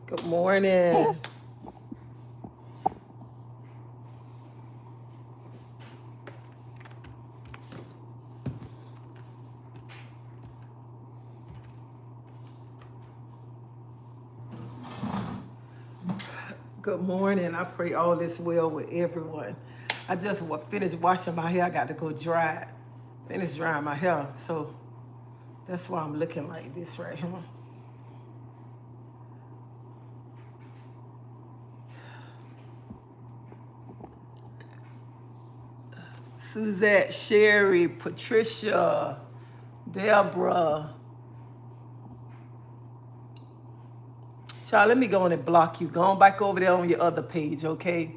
Good morning. Good morning. I pray all is well with everyone. I just finished washing my hair. I got to go dry it. Finish drying my hair. So that's why I'm looking like this right here. Suzette, Sherry, Patricia, Deborah. Child, let me go on and block you. Go on back over there on your other page, okay?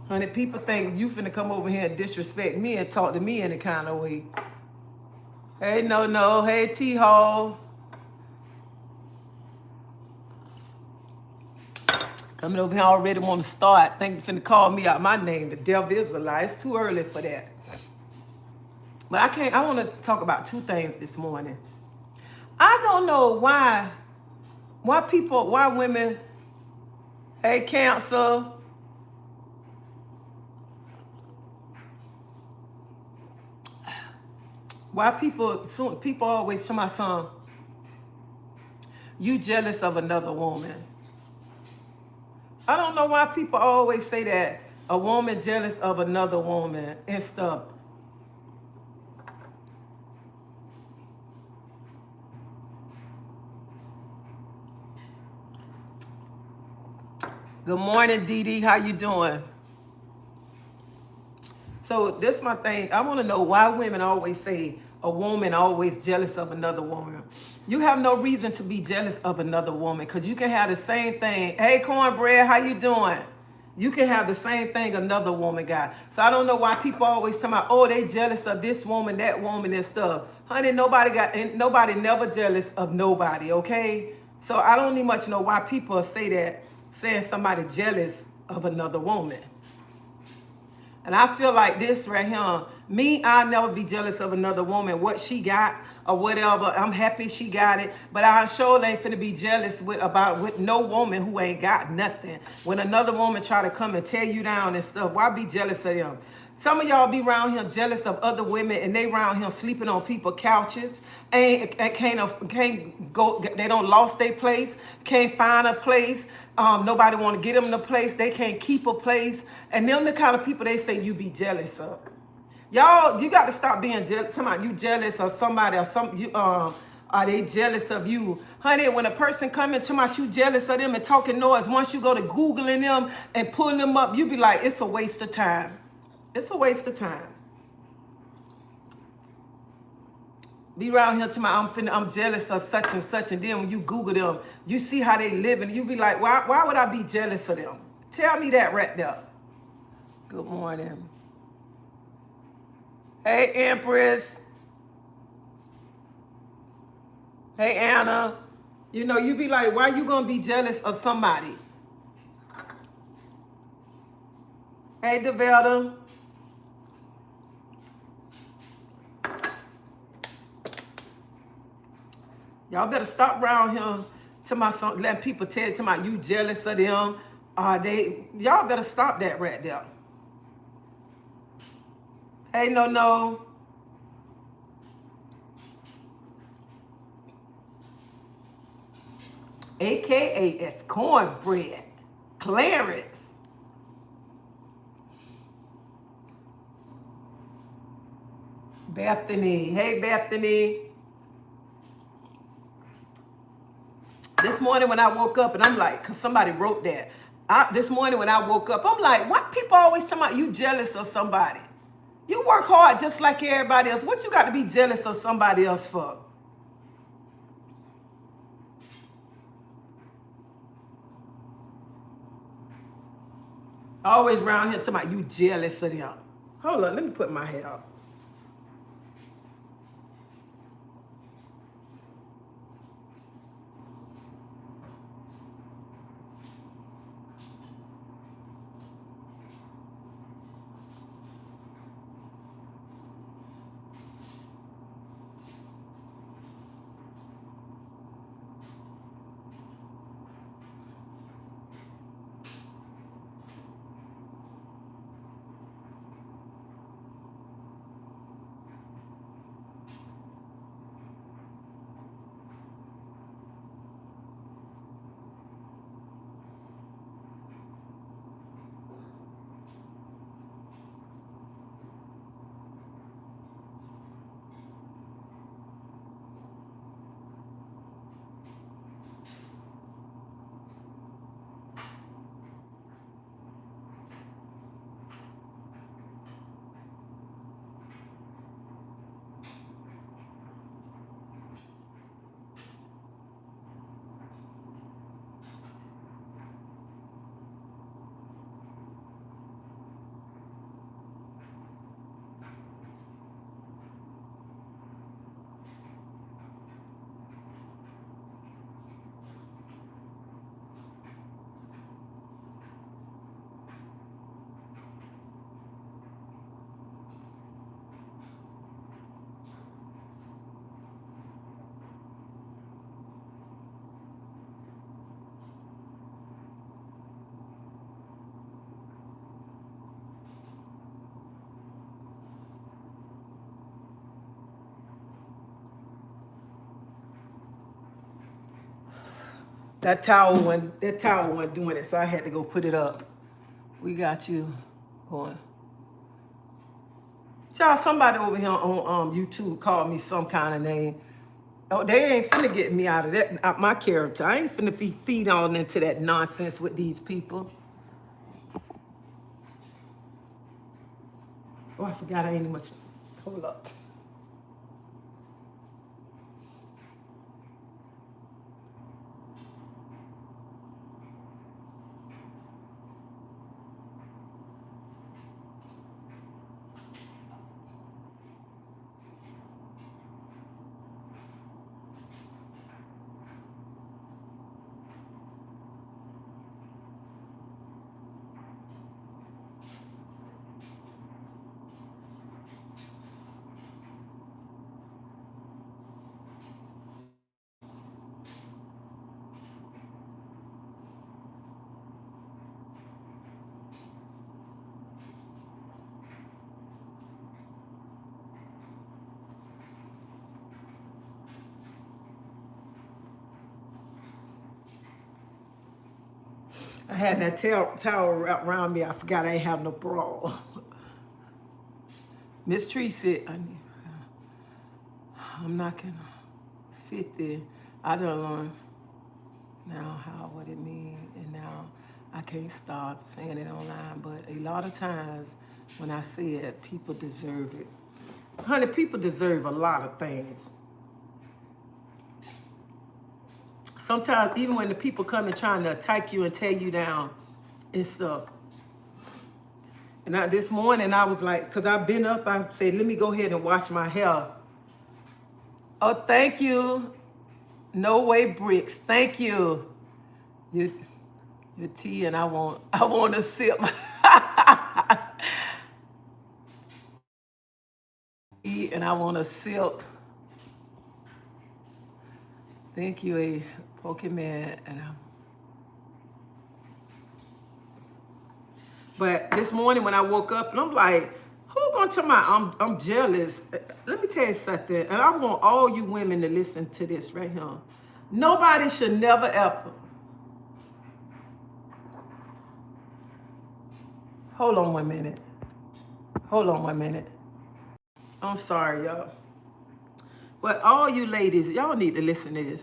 Honey, people think you finna come over here and disrespect me and talk to me in a kind of way. Hey, no. Hey, T-Hall. Coming over here already want to start. Think you finna call me out my name. The devil is a lie. It's too early for that. But I want to talk about two things this morning. I don't know why women, hey, Cancer. Why people always tell my son, you jealous of another woman. I don't know why people always say that a woman jealous of another woman and stuff. Good morning, Dee Dee. How you doing? So this my thing. I want to know why women always say a woman always jealous of another woman. You have no reason to be jealous of another woman because you can have the same thing. Hey, Cornbread, how you doing? You can have the same thing another woman got. So I don't know why people always talk about, oh, they jealous of this woman, that woman, and stuff. Honey, nobody never jealous of nobody, okay? So I don't even much know why people say that, saying somebody jealous of another woman. And I feel like this right here, I'll never be jealous of another woman, what she got or whatever. I'm happy she got it, but I sure ain't finna be jealous with no woman who ain't got nothing. When another woman try to come and tear you down and stuff, why be jealous of them? Some of y'all be around here jealous of other women and they around here sleeping on people's couches, can't go, they don't lost their place, can't find a place. Nobody want to get them the place. They can't keep a place. And them the kind of people they say you be jealous of. Y'all, you got to stop being jealous. Talking about you jealous of somebody or are they jealous of you? Honey, when a person come in, talking about you jealous of them and talking noise, once you go to Googling them and pulling them up, you be like, it's a waste of time. It's a waste of time. Be around here tomorrow, I'm jealous of such and such, and then when you Google them, you see how they live, and you be like, why would I be jealous of them? Tell me that right there. Good morning. Hey, Empress. Hey, Anna. You know, you be like, why you gonna be jealous of somebody? Hey, Develta. Y'all better stop around here to my son, letting people tell you about you jealous of them. Y'all better stop that right there. Hey, no. AKA it's Cornbread. Clarence. Bethany. Hey, Bethany. This morning when I woke up, and I'm like, because somebody wrote that. This morning when I woke up, I'm like, why people always talking about you jealous of somebody? You work hard just like everybody else. What you got to be jealous of somebody else for? Always around here talking about you jealous of them. Hold on, let me put my hair up. That towel wasn't doing it, so I had to go put it up. We got you going. Child, somebody over here on YouTube called me some kind of name. Oh, they ain't finna get me out of that, out my character. I ain't finna feed on into that nonsense with these people. Oh, I forgot I ain't much. Hold up. I had that towel wrapped around me. I forgot I ain't have no bra. Miss Tree said, I'm not gonna 50. I done learned now what it means, and now I can't stop saying it online. But a lot of times when I say it, people deserve it. Honey, people deserve a lot of things. Sometimes even when the people come and trying to attack you and tear you down and stuff. And this morning I was like, because I've been up, I said, let me go ahead and wash my hair. Oh, thank you. No Way Bricks. Thank you. Your tea, and I want to sip. And I want to sip. Thank you, a Pokemon. But this morning when I woke up, and I'm like, who gonna tell my I'm jealous? Let me tell you something, and I want all you women to listen to this right here. Nobody should never ever. Hold on 1 minute. Hold on 1 minute. I'm sorry, y'all. But all you ladies, y'all need to listen to this.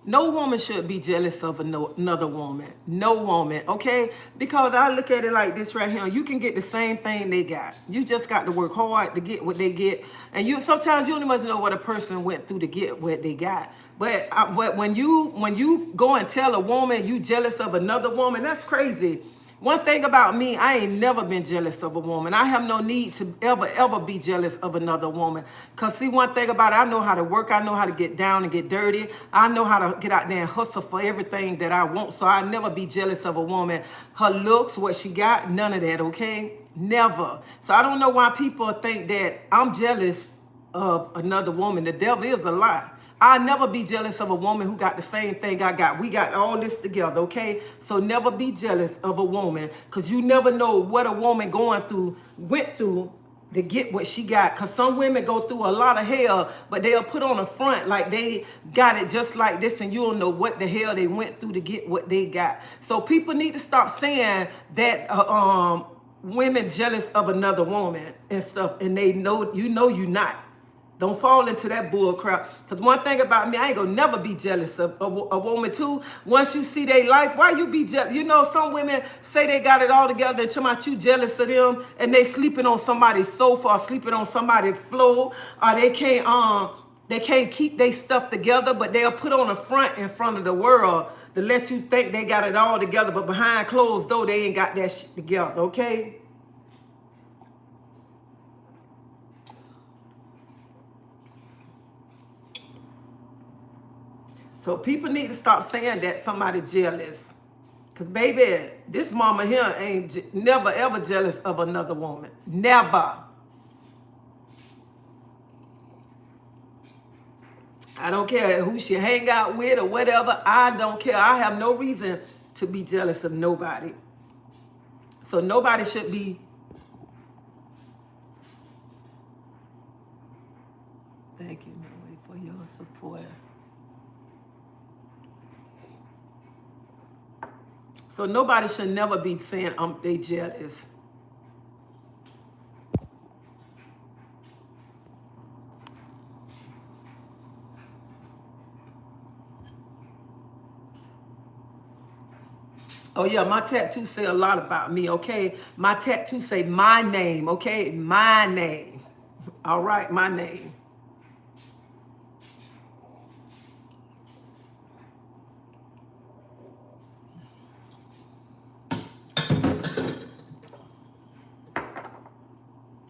No woman should be jealous of another woman. No woman, okay? Because I look at it like this right here. You can get the same thing they got. You just got to work hard to get what they get. And sometimes you don't even know what a person went through to get what they got. But when you go and tell a woman you jealous of another woman, that's crazy. One thing about me, I ain't never been jealous of a woman. I have no need to ever be jealous of another woman. Because see, one thing about it, I know how to work. I know how to get down and get dirty. I know how to get out there and hustle for everything that I want. So I never be jealous of a woman. Her looks, what she got, none of that, okay? Never. So I don't know why people think that I'm jealous of another woman. The devil is a lie. I'll never be jealous of a woman who got the same thing I got. We got all this together, okay? So never be jealous of a woman, because you never know what a woman went through to get what she got. Because some women go through a lot of hell, but they'll put on a front like they got it just like this, and you don't know what the hell they went through to get what they got. So people need to stop saying that women jealous of another woman and stuff, and you're not. Don't fall into that bull crap. Because one thing about me, I ain't gonna never be jealous of a woman too. Once you see their life, why you be jealous? You know, some women say they got it all together, and about you jealous of them, and they sleeping on somebody's sofa or sleeping on somebody's floor, or they can't keep their stuff together, but they'll put on a front in front of the world to let you think they got it all together, but behind closed door, they ain't got that shit together, okay? So people need to stop saying that somebody jealous. Because, baby, this mama here ain't never, ever jealous of another woman. Never. I don't care who she hang out with or whatever. I don't care. I have no reason to be jealous of nobody. So nobody should be. Thank you, Noe, for your support. So nobody should never be saying they jealous. Oh yeah, my tattoo say a lot about me, okay? My tattoo say my name, okay? My name. All right, my name.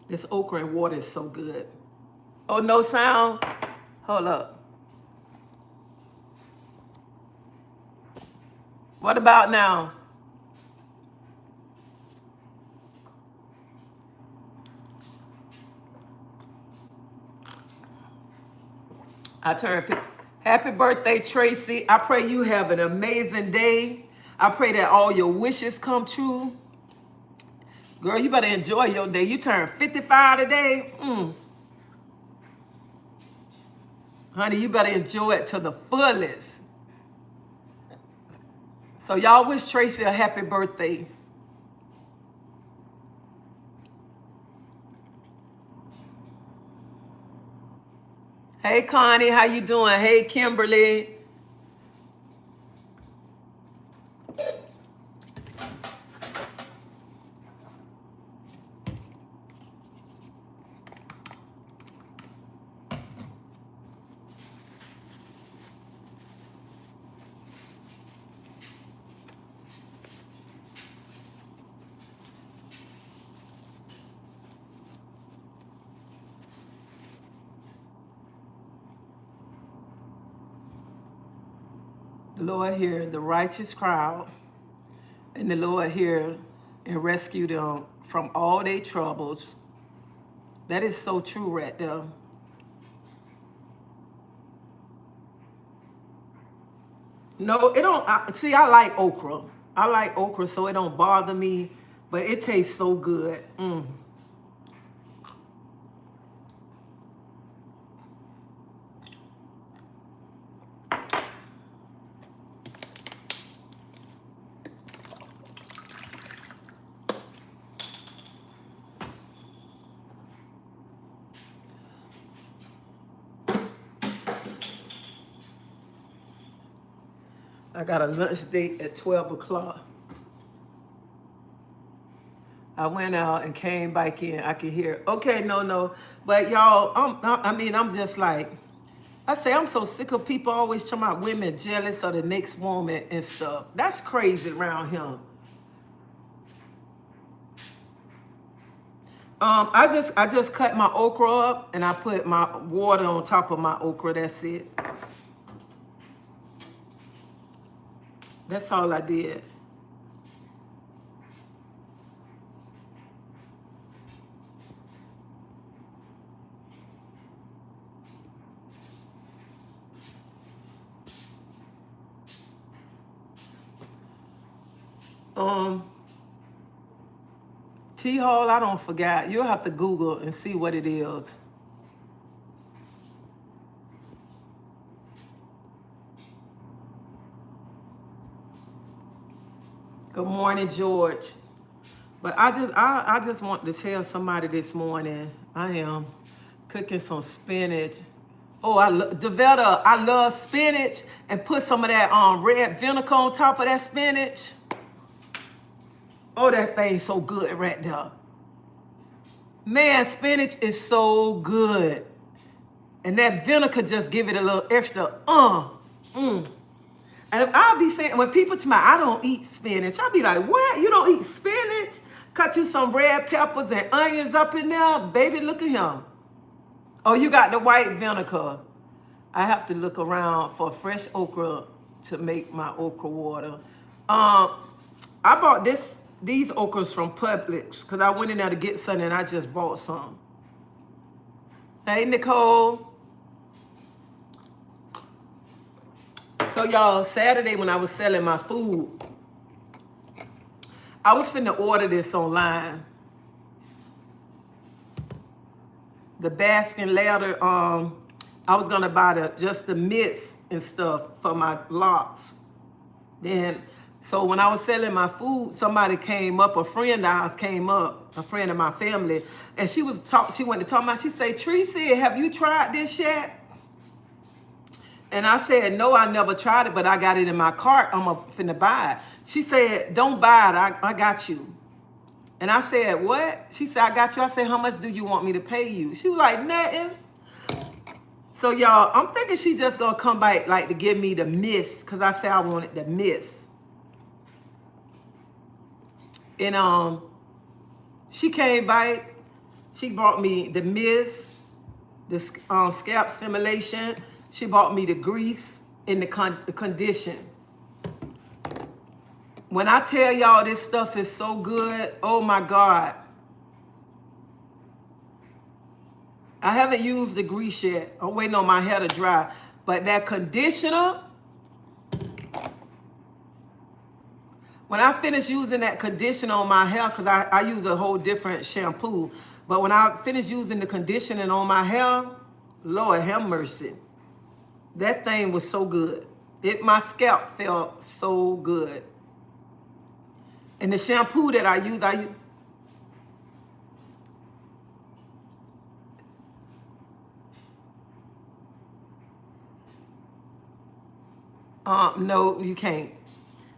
This okra and water is so good. Oh, no sound? Hold up. What about now? I turned 50. Happy birthday, Tracy. I pray you have an amazing day. I pray that all your wishes come true. Girl, you better enjoy your day. You turned 55 today. Honey, you better enjoy it to the fullest. So y'all wish Tracy a happy birthday. Hey, Connie, how you doing? Hey, Kimberly. The Lord hear the righteous crowd, and the Lord hear and rescue them from all their troubles. That is so true right there. No, it don't. See, I like okra. I like okra, so it don't bother me, but it tastes so good. I got a lunch date at 12 o'clock. I went out and came back in. I can hear, okay, no. But y'all, I'm just like, I say I'm so sick of people always talking about women jealous of the next woman and stuff. That's crazy around here. I just cut my okra up and I put my water on top of my okra. That's it. That's all I did. T-Hall, I don't forget. You'll have to Google and see what it is. Good morning, George. But I just want to tell somebody this morning, I am cooking some spinach. Oh, Devetta, I love spinach, and put some of that red vinegar on top of that spinach. Oh, that thing's so good right there. Man, spinach is so good. And that vinegar just give it a little extra, And I'll be saying, when people tell me I don't eat spinach, I'll be like, what? You don't eat spinach? Cut you some red peppers and onions up in there? Baby, look at him. Oh, you got the white vinegar. I have to look around for fresh okra to make my okra water. I bought these okras from Publix because I went in there to get some and I just bought some. Hey, Nicole. So y'all, Saturday when I was selling my food, I was finna order this online. The basking ladder, I was gonna buy just the mitts and stuff for my locks. Then So when I was selling my food, somebody came up, a friend of ours came up, a friend of my family, and she went to talk about, she said, Treasie, have you tried this yet? And I said, no, I never tried it, but I got it in my cart. I'm finna buy it. She said, don't buy it, I got you. And I said, what? She said, I got you. I said, how much do you want me to pay you? She was like, nothing. So y'all, I'm thinking she just gonna come back like to give me the miss, because I said I wanted the miss. And she came back, she brought me the mist, the scalp stimulation. She bought me the grease and the condition. When I tell y'all this stuff is so good, oh my God. I haven't used the grease yet. I'm waiting on my hair to dry. But that conditioner, when I finish using that conditioner on my hair, because I use a whole different shampoo, but when I finish using the conditioning on my hair, Lord have mercy. That thing was so good. My scalp felt so good. And the shampoo that I use, no, you can't.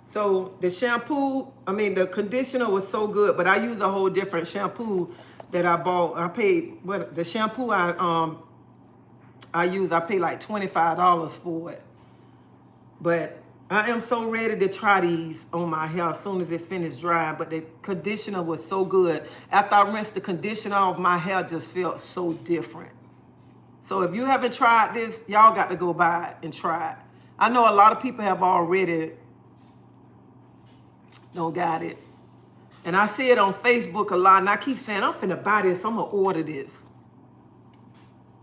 So the shampoo, the conditioner was so good, but I use a whole different shampoo that I bought. I paid, the shampoo I paid like $25 for it. But I am so ready to try these on my hair as soon as it finished drying. But the conditioner was so good. After I rinsed the conditioner off, my hair just felt so different. So if you haven't tried this, y'all got to go buy it and try it. I know a lot of people have already don't got it. And I see it on Facebook a lot, and I keep saying, I'm finna buy this, I'm gonna order this.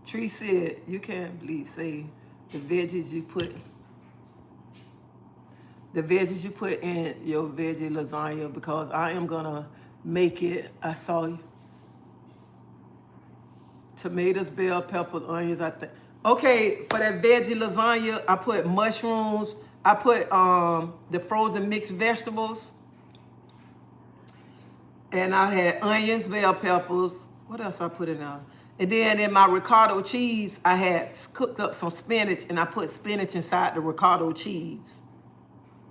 Tree said, you can't believe, say, the veggies you put in your veggie lasagna, because I am gonna make it. I saw you. Tomatoes, bell peppers, onions, I think. Okay, for that veggie lasagna, I put mushrooms. I put the frozen mixed vegetables. And I had onions, bell peppers. What else I put in there? And then in my ricotta cheese, I had cooked up some spinach, and I put spinach inside the ricotta cheese.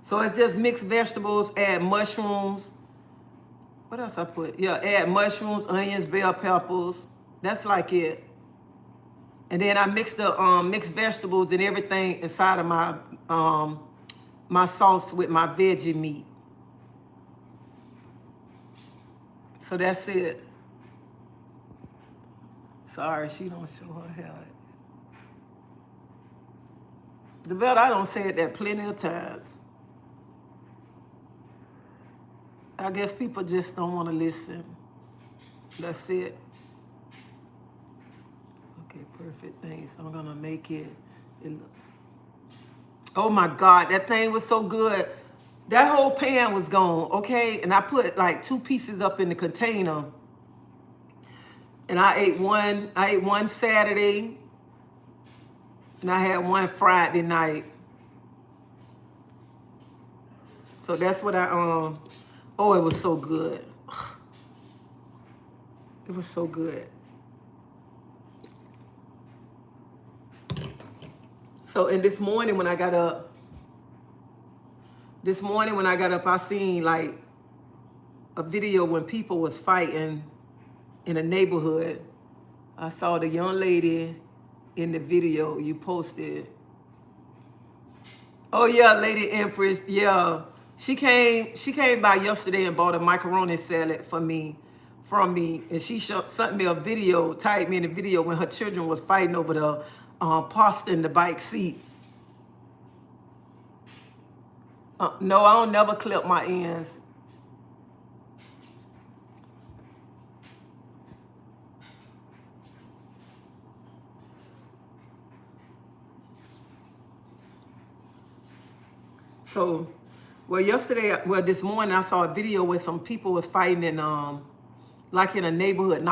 So it's just mixed vegetables, add mushrooms. What else I put? Yeah, add mushrooms, onions, bell peppers. That's like it. And then I mixed the mixed vegetables and everything inside of my my sauce with my veggie meat. So that's it. Sorry, she don't show her hair. The vet, I don't say it that plenty of times. I guess people just don't want to listen. That's it. Okay, perfect thing. So I'm gonna make it. It looks. Oh my God, that thing was so good. That whole pan was gone, okay? And I put like 2 pieces up in the container. And I ate one Saturday, and I had one Friday night. So that's what oh, it was so good. It was so good. So, and this morning when I got up, I seen like a video when people was fighting in a neighborhood. I saw the young lady in the video you posted. Oh yeah, Lady Empress, yeah. She came by yesterday and bought a macaroni salad from me. And she sent me a video, tagged me in the video when her children was fighting over the pasta in the bike seat. No, I don't never clip my ends. So, this morning I saw a video where some people was fighting in like in a neighborhood,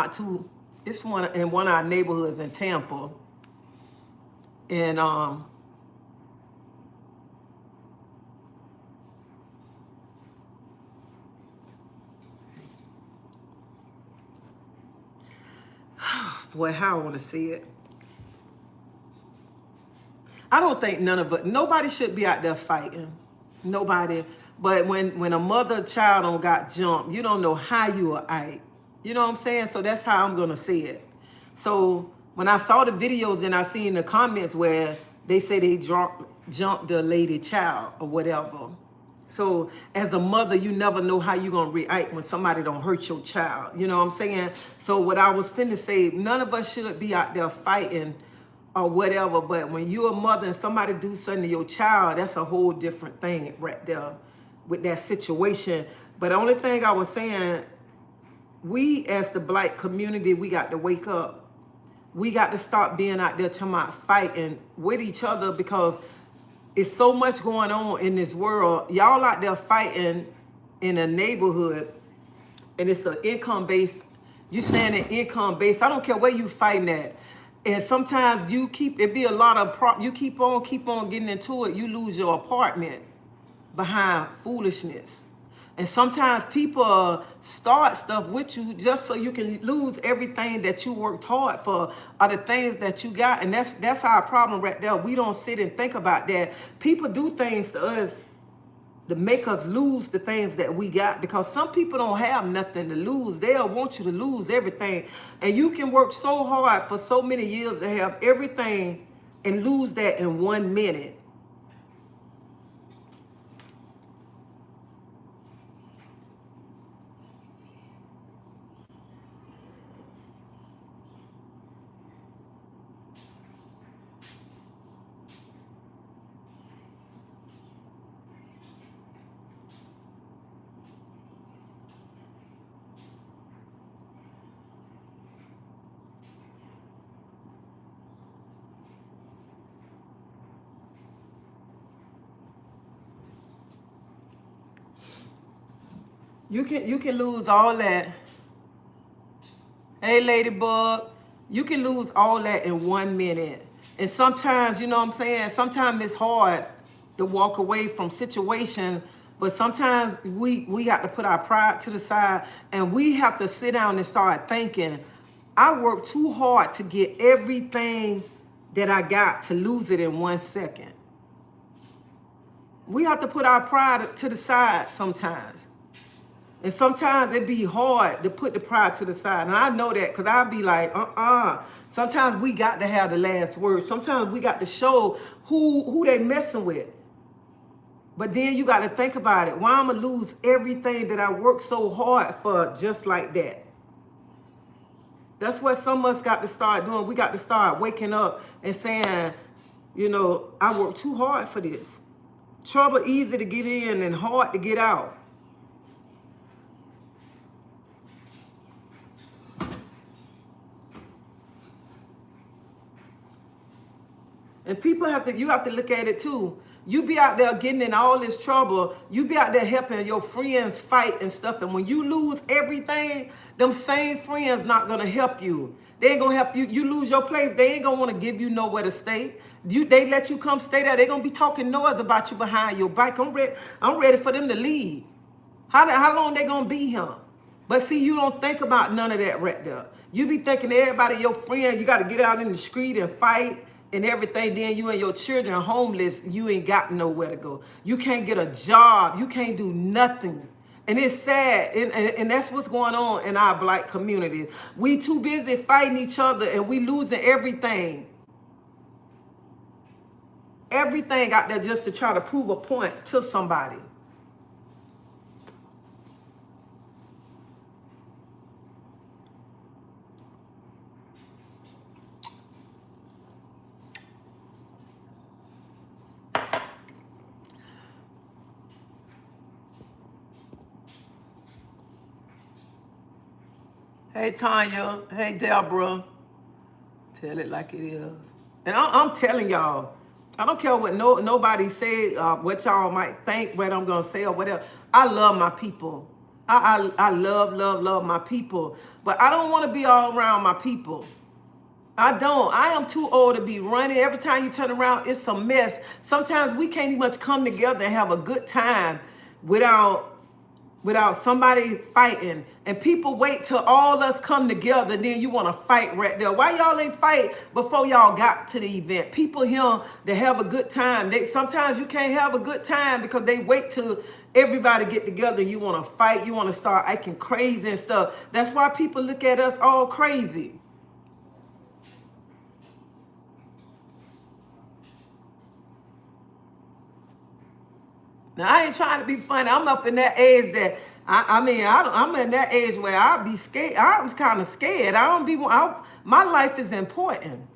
it's one of our neighborhoods in Tampa. And Well, how I want to see it. I don't think none of it. Nobody should be out there fighting. Nobody. But when a mother child don't got jumped, you don't know how you will act. You know what I'm saying? So that's how I'm gonna see it. So when I saw the videos and I seen the comments where they say they jumped the lady child or whatever. So as a mother, you never know how you're gonna react when somebody don't hurt your child. You know what I'm saying? So what I was finna say, none of us should be out there fighting or whatever. But when you're a mother and somebody do something to your child, that's a whole different thing right there with that situation. But the only thing I was saying, we as the Black community, we got to wake up. We got to stop being out there talking about fighting with each other, because it's so much going on in this world. Y'all out there fighting in a neighborhood, and it's an income based. You stand in income based. I don't care where you fighting at. And sometimes you keep it be a lot of you keep on getting into it. You lose your apartment behind foolishness. And sometimes people start stuff with you just so you can lose everything that you worked hard for, or the things that you got. And that's our problem right there. We don't sit and think about that. People do things to us to make us lose the things that we got, because some people don't have nothing to lose. They'll want you to lose everything. And you can work so hard for so many years to have everything and lose that in 1 minute. You can lose all that. Hey, Ladybug, you can lose all that in 1 minute. And sometimes, you know what I'm saying, sometimes it's hard to walk away from situations, but sometimes we have to put our pride to the side, and we have to sit down and start thinking, I worked too hard to get everything that I got to lose it in 1 second. We have to put our pride to the side sometimes. And sometimes it be hard to put the pride to the side. And I know that, because I'll be like, Sometimes we got to have the last word. Sometimes we got to show who they messing with. But then you got to think about it. Why I'm going to lose everything that I worked so hard for just like that? That's what some of us got to start doing. We got to start waking up and saying, you know, I worked too hard for this. Trouble easy to get in and hard to get out. And people you have to look at it too. You be out there getting in all this trouble. You be out there helping your friends fight and stuff. And when you lose everything, them same friends not going to help you. They ain't going to help you. You lose your place, they ain't going to want to give you nowhere to stay. They let you come stay there. They going to be talking noise about you behind your back. I'm ready for them to leave. How long they going to be here? But see, you don't think about none of that right there. You be thinking everybody, your friend, you got to get out in the street and fight and everything. Then you and your children are homeless. You ain't got nowhere to go. You can't get a job. You can't do nothing. And it's sad. And that's what's going on in our Black community. We too busy fighting each other, and we losing everything. Everything out there just to try to prove a point to somebody. Hey, Tanya. Hey, Deborah. Tell it like it is. And I'm telling y'all, I don't care what nobody say, what y'all might think, what I'm going to say or whatever. I love my people. I love my people. But I don't want to be all around my people. I don't. I am too old to be running. Every time you turn around, it's a mess. Sometimes we can't even much come together and have a good time without without somebody fighting. And people wait till all us come together, then you want to fight right there. Why y'all ain't fight before y'all got to the event? People here, they have a good time. Sometimes you can't have a good time because they wait till everybody get together and you want to fight. You want to start acting crazy and stuff. That's why people look at us all crazy. Now, I ain't trying to be funny. I'm up in that age that, I'm in that age where I'll be scared. I'm kind of scared. My life is important.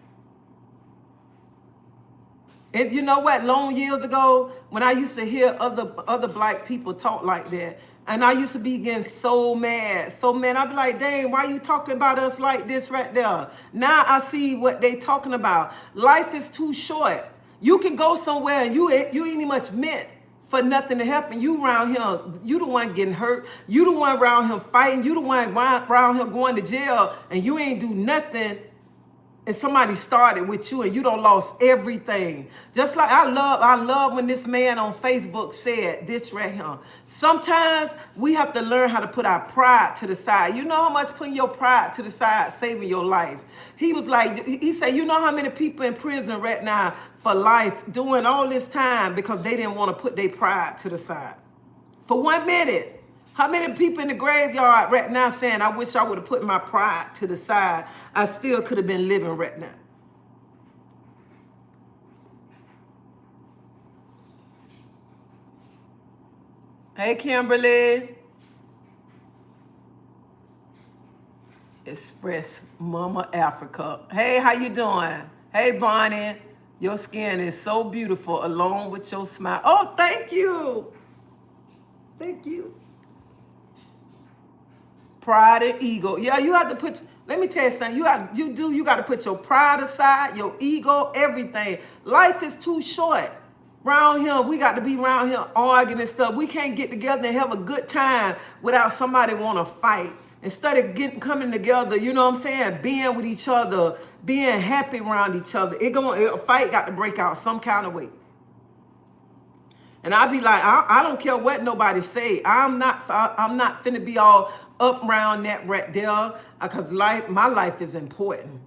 And you know what? Long years ago, when I used to hear other black people talk like that, and I used to be getting so mad. I'd be like, dang, why you talking about us like this right there? Now I see what they talking about. Life is too short. You can go somewhere and you ain't even much meant for nothing to happen. You around here, you the one getting hurt. You the one around here fighting. You the one around here going to jail, and you ain't do nothing. And somebody started with you and you don't lost everything. Just like I love when this man on Facebook said this right here. Sometimes we have to learn how to put our pride to the side. You know how much putting your pride to the side saving your life? He was like, he said, you know how many people in prison right now for life doing all this time because they didn't want to put their pride to the side. For 1 minute. How many people in the graveyard right now saying, I wish I would have put my pride to the side. I still could have been living right now. Hey, Kimberly. Express Mama Africa. Hey, how you doing? Hey, Bonnie. Your skin is so beautiful along with your smile. Oh, thank you. Thank you. Pride and ego. Yeah, you have to put, let me tell you something. You got to put your pride aside, your ego, everything. Life is too short. Around here, we got to be around here arguing and stuff. We can't get together and have a good time without somebody want to fight. Instead of coming together, you know what I'm saying, being with each other, being happy around each other. A fight got to break out some kind of way. And I be like, I don't care what nobody say. I'm not finna be all up around that right there because my life is important.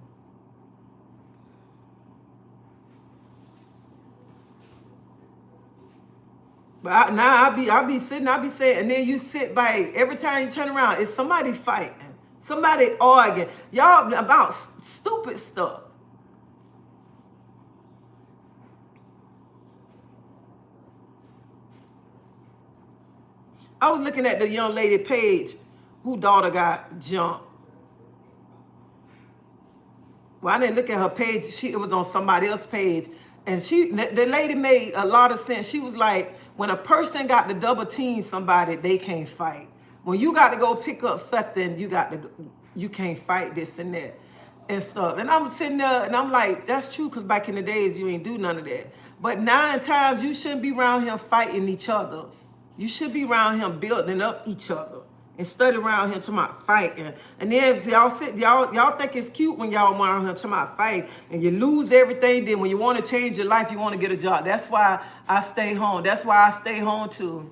But I be sitting, I be saying, and then you sit by, every time you turn around, it's somebody fighting, somebody arguing, y'all about stupid stuff. I was looking at the young lady page whose daughter got jumped. Well, I didn't look at her page. It was on somebody else's page. And the lady made a lot of sense. She was like, when a person got to double team somebody, they can't fight. When you got to go pick up something, you can't fight this and that and stuff. And I'm sitting there and I'm like, that's true, because back in the days, you ain't do none of that. But 9 times, you shouldn't be around here fighting each other. You should be around here building up each other instead of around here talking about fighting. And then y'all think it's cute when y'all around here talking about fight and you lose everything. Then when you want to change your life, you want to get a job. That's why I stay home. That's why I stay home too.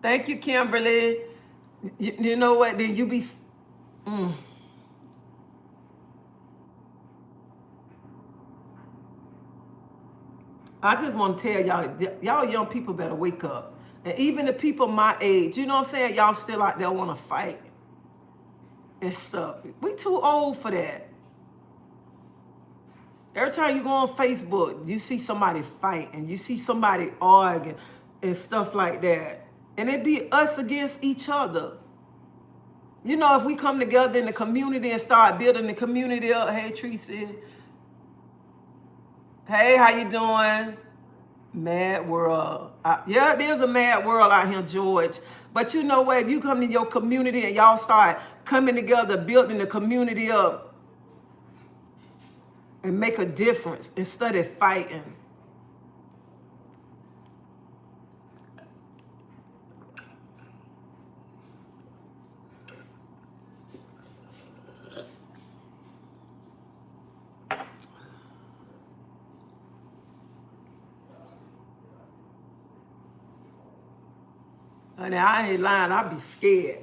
Thank you, Kimberly. You know what? Then you be. I just want to tell y'all young people better wake up. And even the people my age, you know what I'm saying? Y'all still out there want to fight and stuff. We too old for that. Every time you go on Facebook, you see somebody fight and you see somebody arguing and stuff like that. And it be us against each other. You know, if we come together in the community and start building the community up. Hey, Treasie. Hey, how you doing? Mad world. Yeah, it is a mad world out here, George. But you know what? If you come to your community and y'all start coming together, building the community up and make a difference instead of fighting. Honey, I ain't lying. I be scared.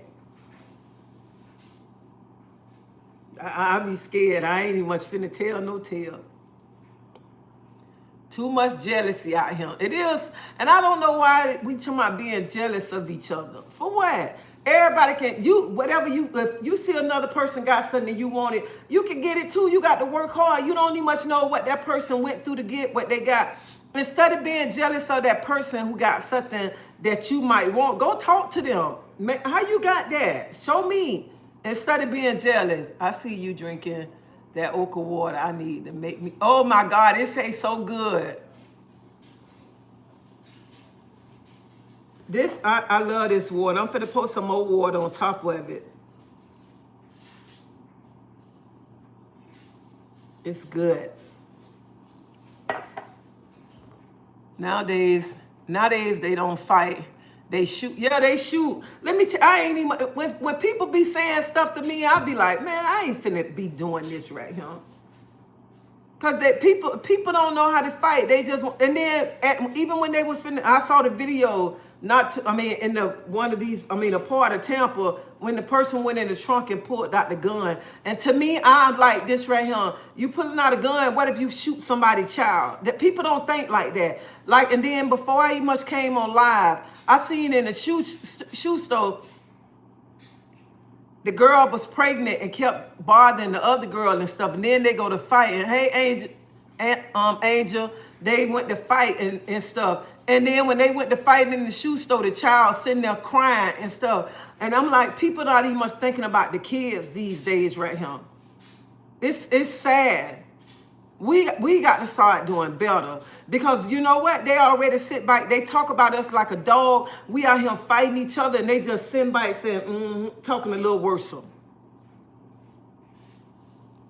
I be scared. I ain't even much finna tell no tale. Too much jealousy out here. It is, and I don't know why we talking about being jealous of each other. For what? Everybody can, if you see another person got something you want it, you can get it too. You got to work hard. You don't even much know what that person went through to get what they got. Instead of being jealous of that person who got something that you might want, go talk to them. How you got that? Show me. Instead of being jealous. I see you drinking that okra water. I need to make me, oh my God, it tastes so good. This, I love this water. I'm finna put some more water on top of it. It's good. Nowadays they don't fight. They shoot. Yeah, they shoot. Let me tell you, I ain't even, when people be saying stuff to me, I'll be like, man, I ain't finna be doing this right here. Cause people don't know how to fight. They just, and then even when they was finna, I saw the video, in a part of Tampa, when the person went in the trunk and pulled out the gun. And to me, I'm like this right here. You pulling out a gun, what if you shoot somebody's child? That people don't think like that. Like, and then before I even much came on live, I seen in the shoe store, the girl was pregnant and kept bothering the other girl and stuff. And then they go to fight. And hey, Angel, they went to fight and stuff. And then when they went to fight in the shoe store, the child sitting there crying and stuff. And I'm like, people not even much thinking about the kids these days right here. It's sad. We got to start doing better. Because you know what? They already sit back. They talk about us like a dog. We out here fighting each other and they just sit back saying, talking a little worse.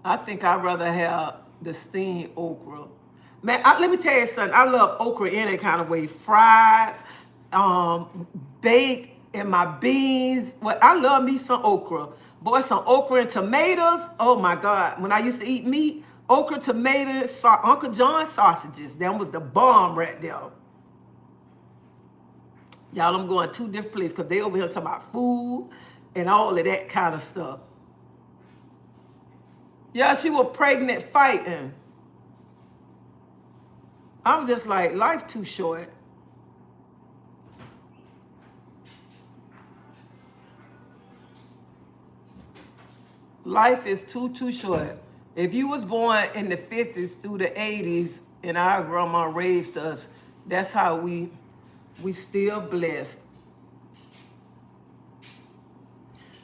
I think I'd rather have the steamed okra. Man, let me tell you something. I love okra any kind of way. Fried, baked, in my beans. Well, I love me some okra. Boy, some okra and tomatoes. Oh my God. When I used to eat meat, okra, tomatoes, Uncle John sausages. That was the bomb right there. Y'all, I'm going two different places because they over here talking about food and all of that kind of stuff. Yeah, she was pregnant fighting. I was just like, life too short. Life is too short. If you was born in the 50s through the 80s and our grandma raised us, that's how we still blessed.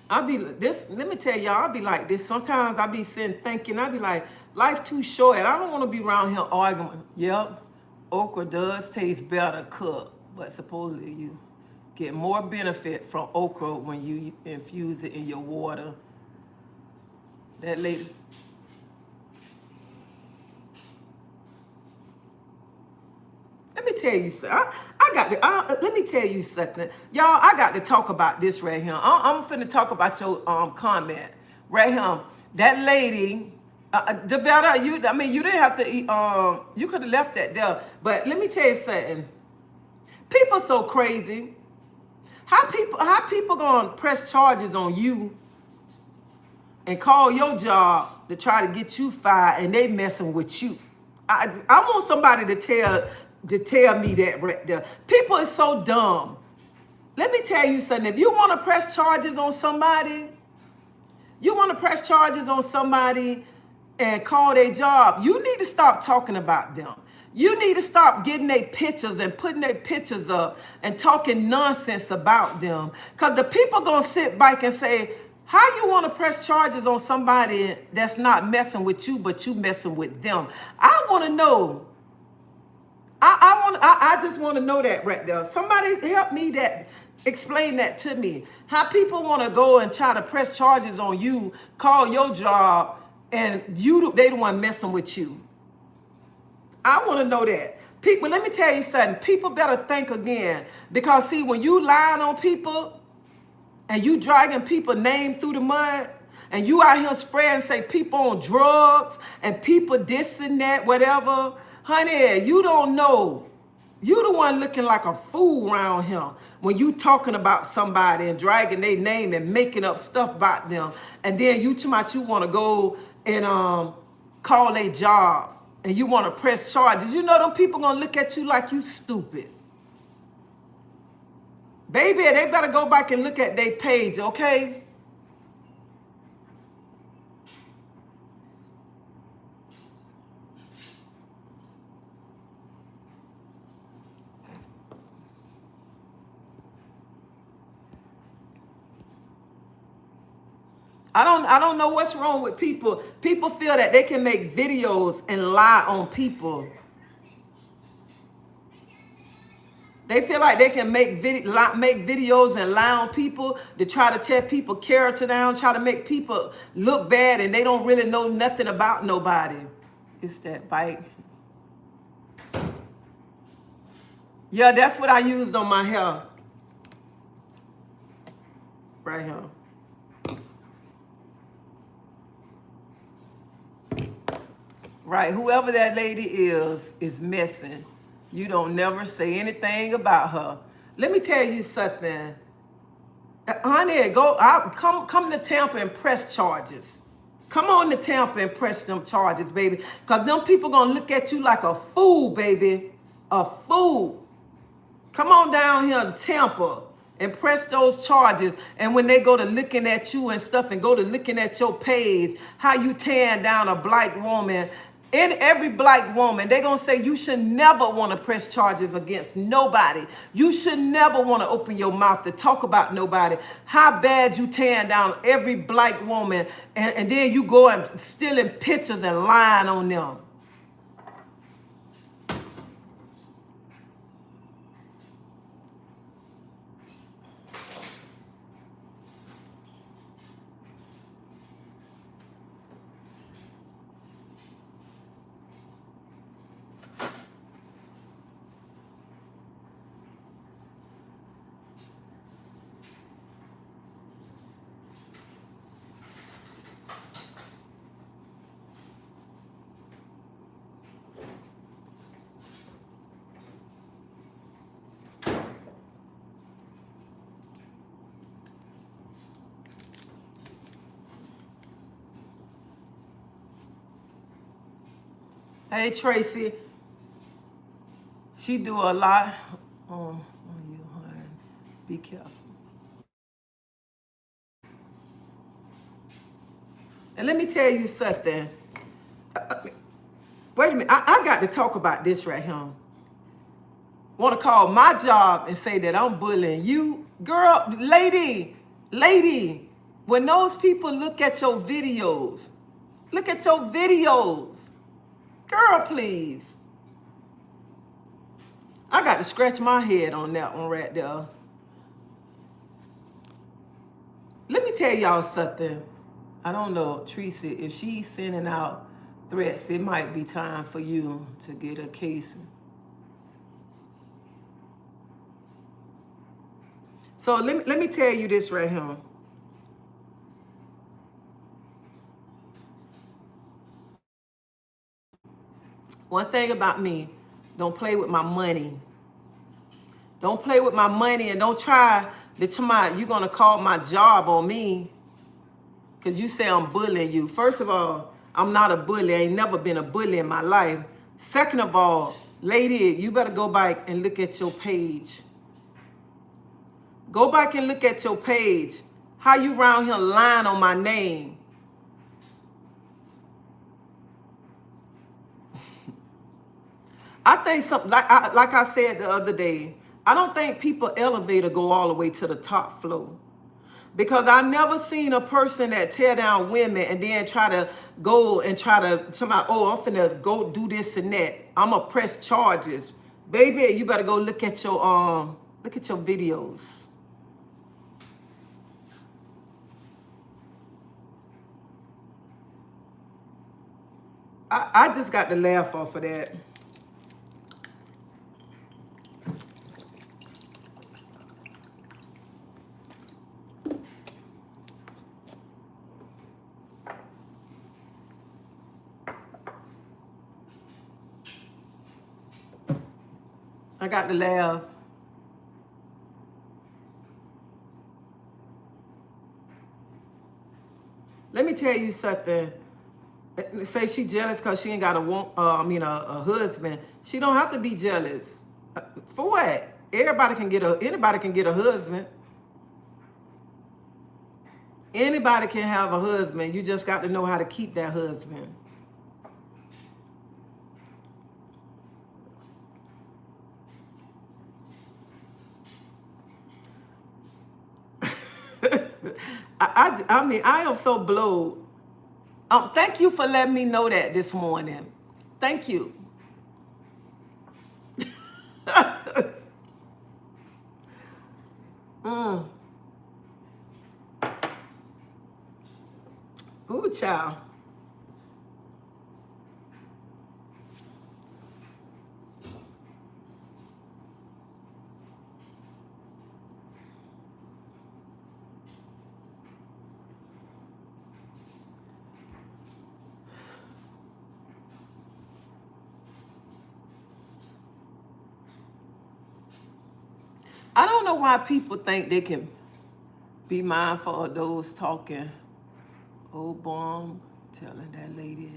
Let me tell y'all, I'll be like this. Sometimes I be sitting thinking, I be like, life too short. I don't want to be around here arguing. Yep, okra does taste better cooked, but supposedly you get more benefit from okra when you infuse it in your water. That lady. Let me tell you something. Let me tell you something. Y'all, I got to talk about this right here. I'm finna talk about your comment right here. That lady, Devetta, you didn't have to eat, you could have left that there. But let me tell you something. People so crazy. How people gonna press charges on you and call your job to try to get you fired and they messing with you? I want somebody to tell me that right there. People are so dumb. Let me tell you something. If you want to press charges on somebody, and call their job, you need to stop talking about them. You need to stop getting their pictures and putting their pictures up and talking nonsense about them. Because the people going to sit back and say, how you want to press charges on somebody that's not messing with you, but you messing with them? I want to know. I just want to know that right there. Somebody help me explain that to me. How people want to go and try to press charges on you, call your job, and they the one messing with you. I want to know that. People, let me tell you something. People better think again. Because see, when you lying on people and you dragging people name through the mud, and you out here spreading, say people on drugs and people this and that, whatever, honey, you don't know You the one looking like a fool around him when you talking about somebody and dragging their name and making up stuff about them. And then you too much you want to go and call a job and you want to press charges. You know them people gonna look at you like you stupid. Baby, they better go back and look at their page, okay? I don't know what's wrong with people. People feel that they can make videos and lie on people. They feel like they can make videos and lie on people to try to tear people character down, try to make people look bad, and they don't really know nothing about nobody. It's that bite. Yeah, that's what I used on my hair. Right here. Right, whoever that lady is messing. You don't never say anything about her. Let me tell you something. Honey, come to Tampa and press charges. Come on to Tampa and press them charges, baby. Because them people going to look at you like a fool, baby. A fool. Come on down here to Tampa and press those charges. And when they go to looking at you and stuff and go to looking at your page, how you tearing down a black woman, in every black woman, they're going to say you should never want to press charges against nobody. You should never want to open your mouth to talk about nobody. How bad you tearing down every black woman and then you go and stealing pictures and lying on them. Hey, Tracy. She do a lot on you, honey. Be careful. And let me tell you something. Wait a minute. I got to talk about this right here. Want to call my job and say that I'm bullying you? Girl, lady, when those people look at your videos, Girl, please. I got to scratch my head on that one right there. Let me tell y'all something. I don't know, Treasie, if she's sending out threats, it might be time for you to get a case. So let me tell you this right here. One thing about me, don't play with my money. Don't play with my money and don't try that you're going to call my job on me because you say I'm bullying you. First of all, I'm not a bully. I ain't never been a bully in my life. Second of all, lady, you better go back and look at your page. Go back and look at your page. How you around here lying on my name? I think something like I said the other day, I don't think people elevator go all the way to the top floor. Because I never seen a person that tear down women and then try to go and try to oh, I'm finna go do this and that. I'ma press charges. Baby, you better go look at your videos. I just got to laugh off of that. I got to laugh. Let me tell you something. Say she jealous because she ain't got a husband. She don't have to be jealous. For what? Anybody can get a husband. Anybody can have a husband. You just got to know how to keep that husband. I mean, I am so blowed. Thank you for letting me know that this morning. Thank you. Ooh, child. I don't know why people think they can be mindful of those talking. Oh, boy, I'm telling that lady.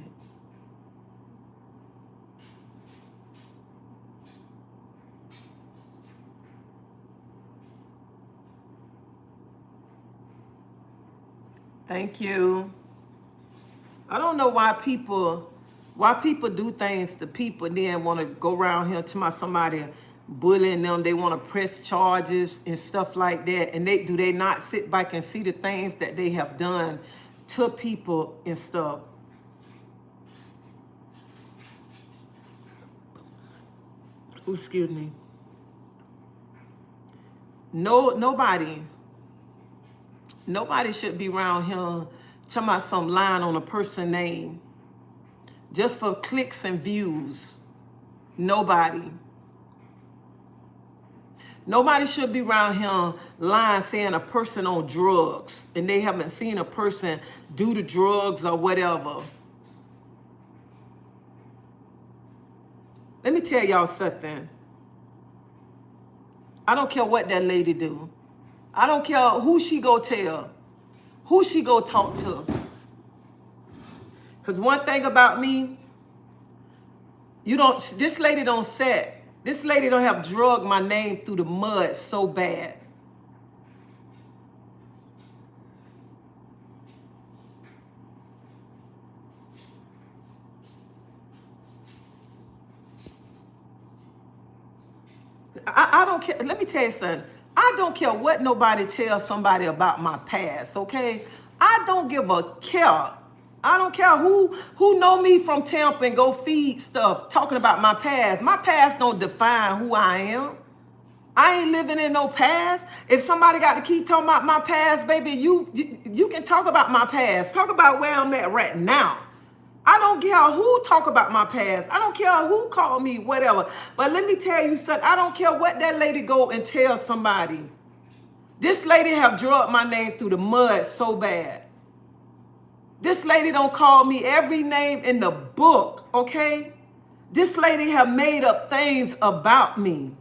Thank you. I don't know why people do things to people and then want to go around here to somebody bullying them. They want to press charges and stuff like that. And they not sit back and see the things that they have done to people and stuff. Ooh, excuse me. Nobody should be around here talking about some line on a person's name just for clicks and views. Nobody should be around here lying saying a person on drugs and they haven't seen a person do the drugs or whatever. Let me tell y'all something. I don't care what that lady do. I don't care who she go tell, who she go talk to. Because one thing about me, this lady don't have drugged my name through the mud so bad. I don't care. Let me tell you something. I don't care what nobody tells somebody about my past, okay? I don't give a care. I don't care who know me from Tampa and go feed stuff talking about my past. My past don't define who I am. I ain't living in no past. If somebody got to keep talking about my past, baby, you can talk about my past. Talk about where I'm at right now. I don't care who talk about my past. I don't care who call me, whatever. But let me tell you something. I don't care what that lady go and tell somebody. This lady have drugged my name through the mud so bad. This lady don't call me every name in the book, okay? This lady have made up things about me.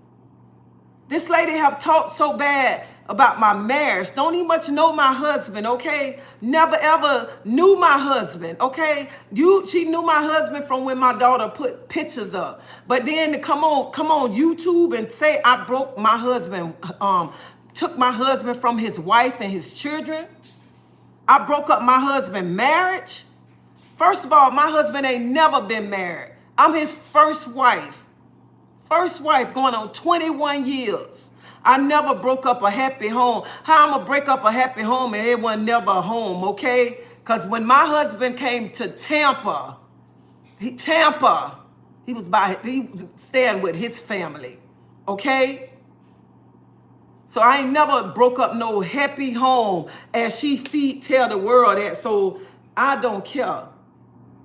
This lady have talked so bad about my marriage. Don't even much know my husband, okay? Never ever knew my husband, okay? She knew my husband from when my daughter put pictures up. But then to come on YouTube and say I broke my husband, took my husband from his wife and his children. I broke up my husband's marriage. First of all, my husband ain't never been married. I'm his first wife. First wife going on 21 years. I never broke up a happy home. How I'm going to break up a happy home and it was never a home, okay? Because when my husband came to Tampa, he was staying with his family, okay? So I ain't never broke up no happy home as she tell the world that, so I don't care.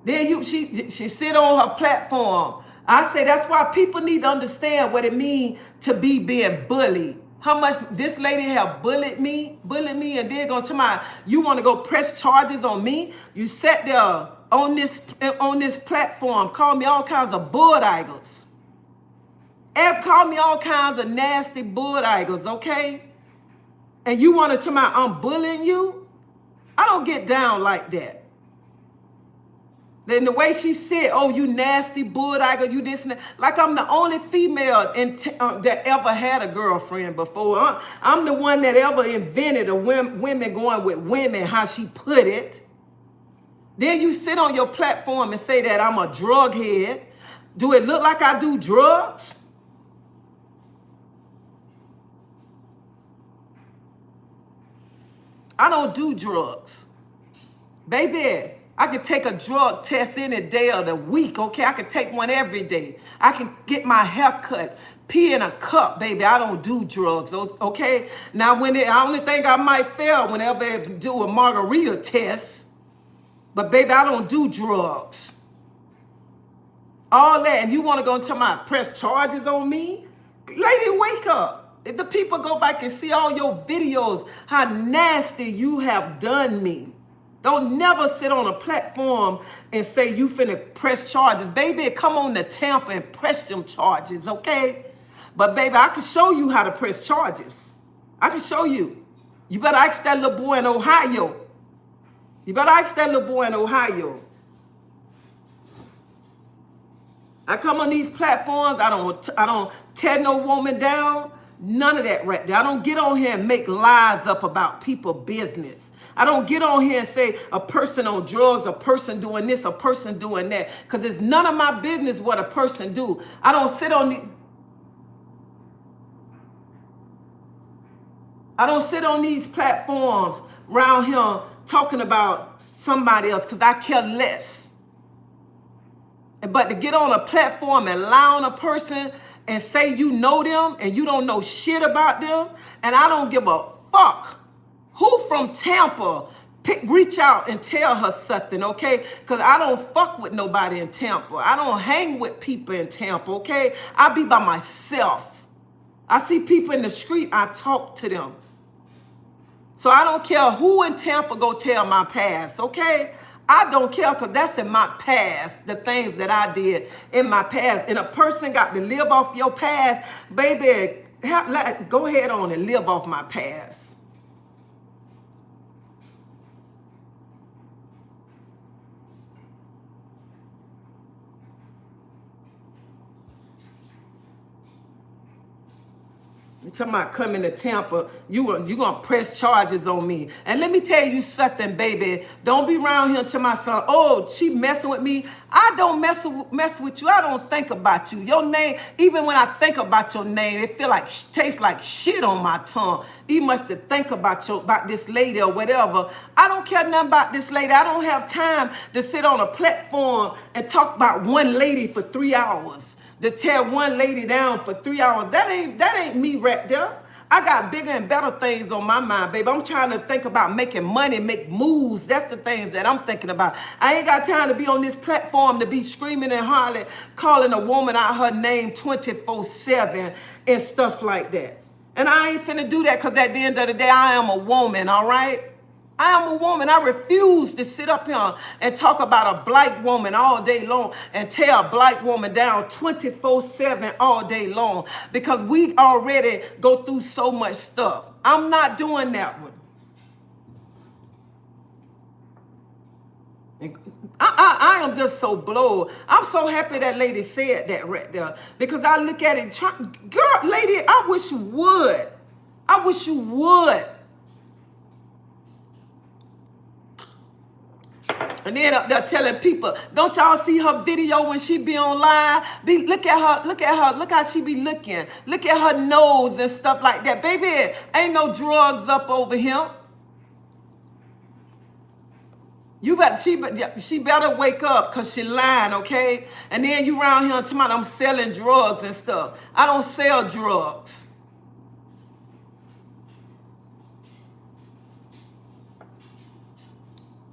Then she sit on her platform. I say that's why people need to understand what it means to be being bullied. How much this lady have bullied me, and then gonna tell me you want to go press charges on me? You sat there on this platform, call me all kinds of bull-daggers. Call me all kinds of nasty bull eagles, okay? And you want to tell me I'm bullying you? I don't get down like that. Then the way she said, oh, you nasty bull eagle, you this and that. Like I'm the only female that ever had a girlfriend before. I'm the one that ever invented women going with women, how she put it. Then you sit on your platform and say that I'm a drug head. Do it look like I do drugs? I don't do drugs. Baby, I can take a drug test any day of the week, okay? I can take one every day. I can get my hair cut, pee in a cup, baby. I don't do drugs, okay? Now, the only thing I might fail whenever I do a margarita test, but baby, I don't do drugs. All that, and you want to go tell my press charges on me? Lady, wake up. If the people go back and see all your videos, how nasty you have done me. Don't never sit on a platform and say you finna press charges. Baby, come on to Tampa and press them charges, okay? But baby, I can show you how to press charges. I can show you. You better ask that little boy in Ohio. You better ask that little boy in Ohio. I come on these platforms, I don't tear no woman down. None of that right there. I don't get on here and make lies up about people's business. I don't get on here and say a person on drugs, a person doing this, a person doing that. Because it's none of my business what a person do. I don't sit on these platforms around here talking about somebody else because I care less. But to get on a platform and lie on a person and say you know them and you don't know shit about them, and I don't give a fuck who from Tampa reach out and tell her something, okay? Because I don't fuck with nobody in Tampa. I don't hang with people in Tampa, okay? I be by myself. I see people in the street, I talk to them. So I don't care who in Tampa go tell my past, okay? I don't care because that's in my past, the things that I did in my past. And a person got to live off your past, baby, go ahead on and live off my past. You talking about coming to Tampa, you gonna press charges on me. And let me tell you something, baby. Don't be around here to my son. Oh, she messing with me. I don't mess with you. I don't think about you. Your name, even when I think about your name, it tastes like shit on my tongue. You must have think about this lady or whatever. I don't care nothing about this lady. I don't have time to sit on a platform and talk about one lady for 3 hours. To tear one lady down for 3 hours, that ain't me right there. I got bigger and better things on my mind, baby. I'm trying to think about making money, make moves. That's the things that I'm thinking about. I ain't got time to be on this platform to be screaming and hollering, calling a woman out her name 24/7 and stuff like that. And I ain't finna do that because at the end of the day, I am a woman, all right? I am a woman. I refuse to sit up here and talk about a black woman all day long and tear a black woman down 24/7 all day long because we already go through so much stuff. I'm not doing that one. I am just so blown. I'm so happy that lady said that right there because I look at it, girl, lady, I wish you would. I wish you would. And then up there telling people, don't y'all see her video when she be on live? Look at her, look how she be looking. Look at her nose and stuff like that. Baby, ain't no drugs up over here. She better wake up because she lying, okay? And then you around here talking about I'm selling drugs and stuff. I don't sell drugs.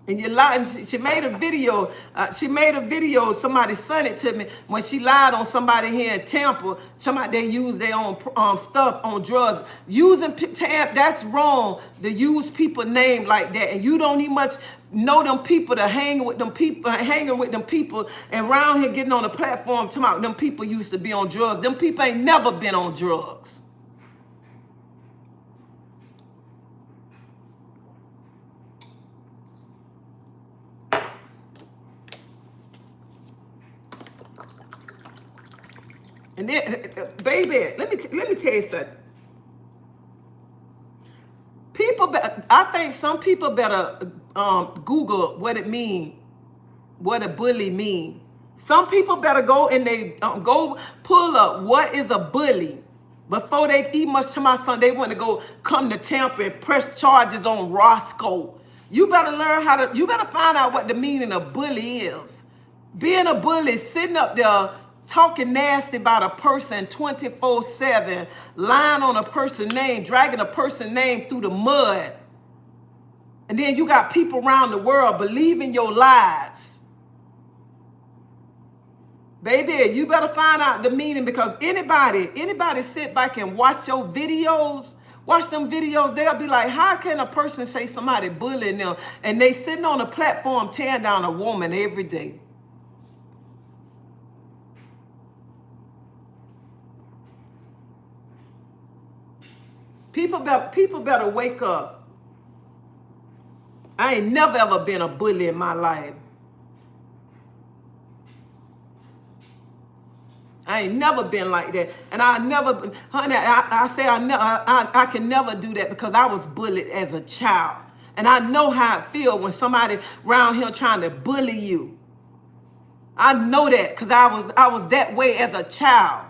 And you lied. She made a video. She made a video. Somebody sent it to me when she lied on somebody here in Tampa. Somebody they use their own stuff on drugs. Using that's wrong to use people name like that. And you don't even much know them people to hang with them people, hanging with them people, and around here getting on the platform talking about them people used to be on drugs. Them people ain't never been on drugs. And then, baby, let me tell you something. I think some people better Google what it mean, what a bully mean. Some people better go and they go pull up what is a bully before they eat much to my son. They want to go come to Tampa and press charges on Roscoe. You better learn how to. You better find out what the meaning of bully is. Being a bully, sitting up there talking nasty about a person 24/7, lying on a person's name, dragging a person's name through the mud. And then you got people around the world believing your lies. Baby, you better find out the meaning, because anybody sit back and watch your videos, watch them videos, they'll be like, how can a person say somebody bullying them? And they sitting on a platform tearing down a woman every day. People better wake up. I ain't never ever been a bully in my life. I ain't never been like that. And I never, honey, I can never do that because I was bullied as a child. And I know how it feels when somebody around here trying to bully you. I know that because I was that way as a child.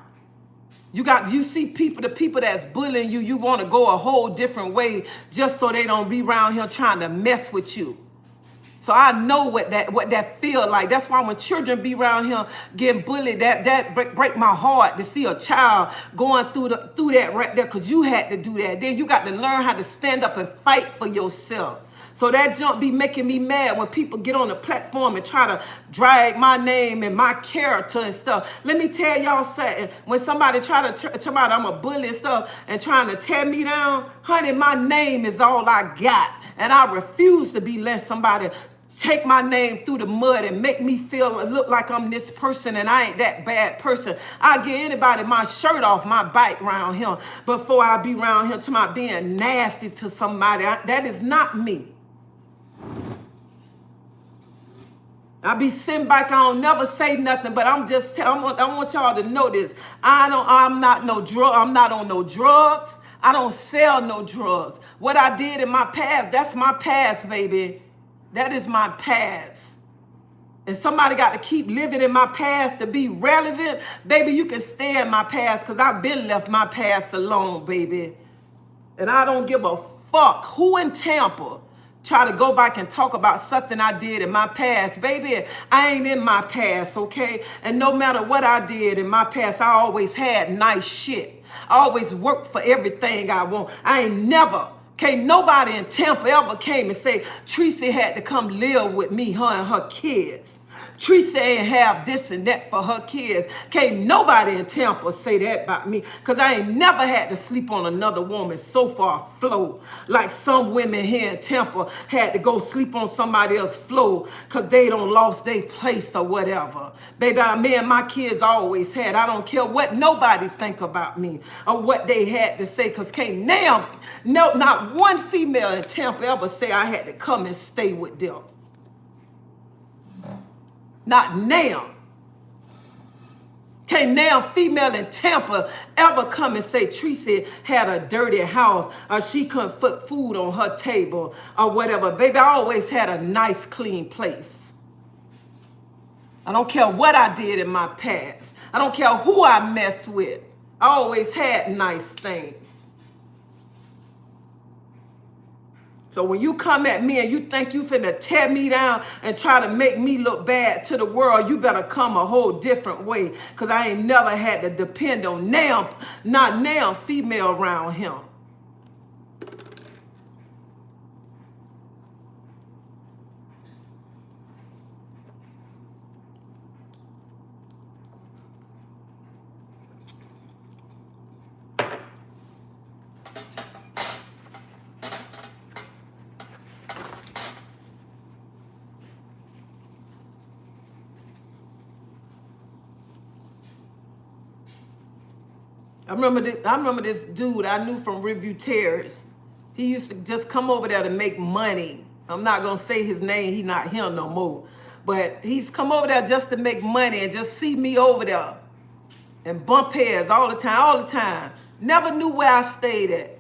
You see the people that's bullying you, you want to go a whole different way just so they don't be around here trying to mess with you. So I know what that feel like. That's why when children be around here getting bullied, that break my heart to see a child going through that right there, because you had to do that. Then you got to learn how to stand up and fight for yourself. So that junk be making me mad when people get on the platform and try to drag my name and my character and stuff. Let me tell y'all something. When somebody try to tell me I'm a bully and stuff and trying to tear me down, honey, my name is all I got. And I refuse to be let somebody take my name through the mud and make me look like I'm this person and I ain't that bad person. I get anybody my shirt off my bike around here before I be around here to my being nasty to somebody. That is not me. I be sitting back, I don't never say nothing, but I want y'all to know this. I'm not on no drugs. I don't sell no drugs. What I did in my past, that's my past, baby. That is my past. And somebody got to keep living in my past to be relevant. Baby, you can stay in my past because I've been left my past alone, baby. And I don't give a fuck who in Tampa try to go back and talk about something I did in my past. Baby, I ain't in my past, okay? And no matter what I did in my past, I always had nice shit. I always worked for everything I want. Can't nobody in Tampa ever came and say, Treasie had to come live with me, her and her kids. Treasie ain't have this and that for her kids. Can't nobody in Tampa say that about me, because I ain't never had to sleep on another woman so far flow like some women here in Tampa had to go sleep on somebody else's flow because they don't lost their place or whatever. Baby, me and my kids always had. I don't care what nobody think about me or what they had to say, because not one female in Tampa ever say I had to come and stay with them. Not now. Can't now female in Tampa ever come and say Treasie had a dirty house or she couldn't put food on her table or whatever. Baby, I always had a nice, clean place. I don't care what I did in my past. I don't care who I messed with. I always had nice things. So when you come at me and you think you finna tear me down and try to make me look bad to the world, you better come a whole different way, because I ain't never had to depend on not female around him. I remember this dude I knew from Review Terrace. He used to just come over there to make money. I'm not gonna say his name, he not here no more. But he's come over there just to make money and just see me over there and bump heads all the time, all the time. Never knew where I stayed at.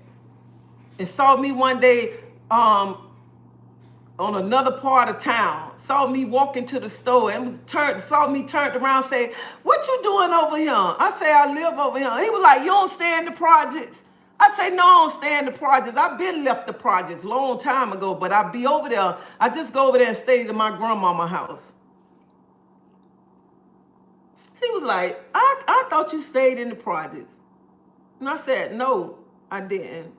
And saw me one day on another part of town. Saw me walking to the store and saw me turned around, say, "What you doing over here?" I say, "I live over here." He was like, "You don't stay in the projects?" I say, "No, I don't stay in the projects. I've been left the projects a long time ago, but I be over there. I just go over there and stay at my grandmama's house." He was like, I thought you stayed in the projects. And I said, "No, I didn't."